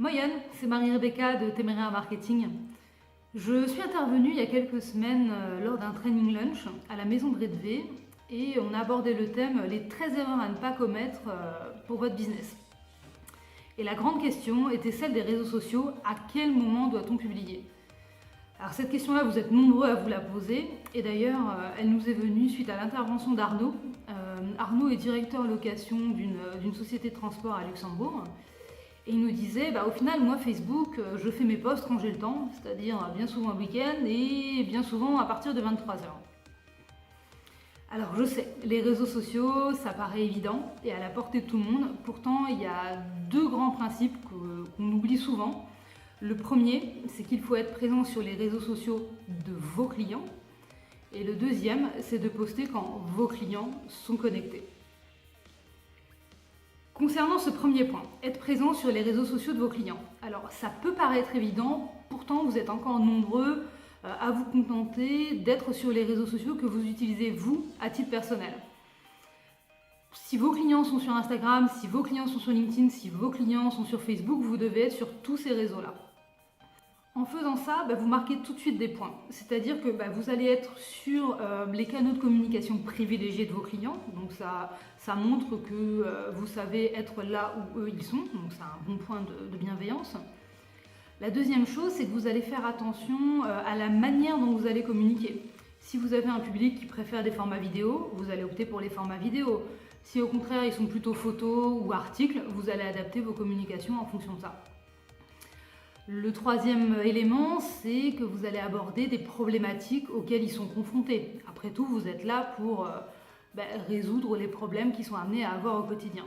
Moyenne, c'est Marie-Rebecca de Téméraire Marketing. Je suis intervenue il y a quelques semaines lors d'un training lunch à la maison de Redvé et on a abordé le thème les 13 erreurs à ne pas commettre pour votre business. Et la grande question était celle des réseaux sociaux. À quel moment doit-on publier ? Alors cette question-là, vous êtes nombreux à vous la poser et d'ailleurs, elle nous est venue suite à l'intervention d'Arnaud. Arnaud est directeur location d'une société de transport à Luxembourg. Et il nous disait, au final, moi, Facebook, je fais mes posts quand j'ai le temps, c'est-à-dire bien souvent le week-end et bien souvent à partir de 23h. Alors je sais, les réseaux sociaux, ça paraît évident et à la portée de tout le monde. Pourtant, il y a deux grands principes qu'on oublie souvent. Le premier, c'est qu'il faut être présent sur les réseaux sociaux de vos clients. Et le deuxième, c'est de poster quand vos clients sont connectés. Concernant ce premier point, être présent sur les réseaux sociaux de vos clients. Alors ça peut paraître évident, pourtant vous êtes encore nombreux à vous contenter d'être sur les réseaux sociaux que vous utilisez vous à titre personnel. Si vos clients sont sur Instagram, si vos clients sont sur LinkedIn, si vos clients sont sur Facebook, vous devez être sur tous ces réseaux-là. En faisant ça, vous marquez tout de suite des points. C'est-à-dire que vous allez être sur les canaux de communication privilégiés de vos clients. Donc ça montre que vous savez être là où eux ils sont. Donc c'est un bon point de bienveillance. La deuxième chose, c'est que vous allez faire attention à la manière dont vous allez communiquer. Si vous avez un public qui préfère des formats vidéo, vous allez opter pour les formats vidéo. Si au contraire ils sont plutôt photos ou articles, vous allez adapter vos communications en fonction de ça. Le troisième élément, c'est que vous allez aborder des problématiques auxquelles ils sont confrontés. Après tout, vous êtes là pour résoudre les problèmes qu'ils sont amenés à avoir au quotidien.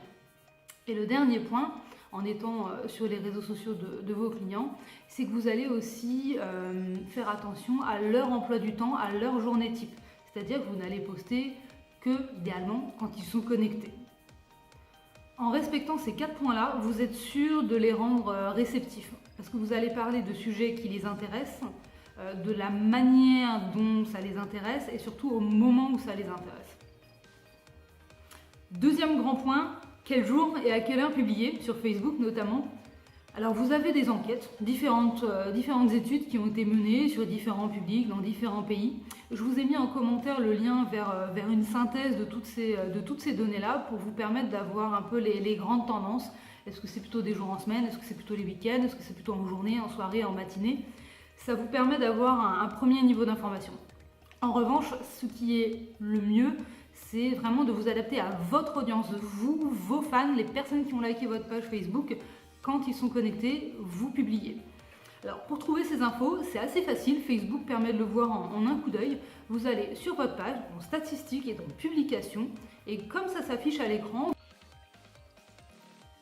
Et le dernier point, en étant sur les réseaux sociaux de vos clients, c'est que vous allez aussi faire attention à leur emploi du temps, à leur journée type. C'est-à-dire que vous n'allez poster que, idéalement, quand ils sont connectés. En respectant ces 4 points-là, vous êtes sûr de les rendre réceptifs. Parce que vous allez parler de sujets qui les intéressent, de la manière dont ça les intéresse et surtout au moment où ça les intéresse. Deuxième grand point, quel jour et à quelle heure publier, sur Facebook notamment. Alors vous avez des enquêtes, différentes études qui ont été menées sur différents publics dans différents pays. Je vous ai mis en commentaire le lien vers une synthèse de toutes ces données-là pour vous permettre d'avoir un peu les grandes tendances. Est-ce que c'est plutôt des jours en semaine? Est-ce que c'est plutôt les week-ends? Est-ce que c'est plutôt en journée, en soirée, en matinée? Ça vous permet d'avoir un premier niveau d'information. En revanche, ce qui est le mieux, c'est vraiment de vous adapter à votre audience, vous, vos fans, les personnes qui ont liké votre page Facebook. Quand ils sont connectés, vous publiez. Alors pour trouver ces infos, c'est assez facile. Facebook permet de le voir en un coup d'œil. Vous allez sur votre page, dans statistiques et dans publications. Et comme ça s'affiche à l'écran,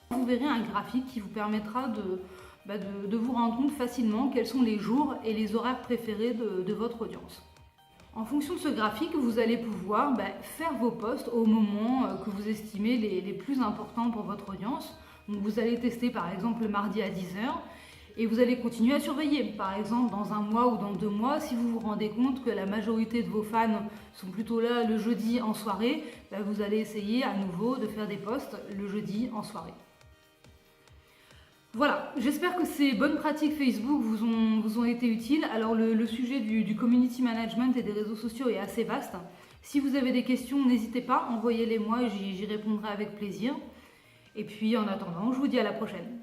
vous verrez un graphique qui vous permettra de vous rendre compte facilement quels sont les jours et les horaires préférés de votre audience. En fonction de ce graphique, vous allez pouvoir faire vos posts au moment que vous estimez les plus importants pour votre audience. Donc vous allez tester par exemple le mardi à 10h et vous allez continuer à surveiller. Par exemple, dans un mois ou dans 2 mois, si vous vous rendez compte que la majorité de vos fans sont plutôt là le jeudi en soirée, vous allez essayer à nouveau de faire des posts le jeudi en soirée. Voilà, j'espère que ces bonnes pratiques Facebook vous ont été utiles. Alors le sujet du community management et des réseaux sociaux est assez vaste. Si vous avez des questions, n'hésitez pas, envoyez-les moi, j'y répondrai avec plaisir. Et puis en attendant, je vous dis à la prochaine.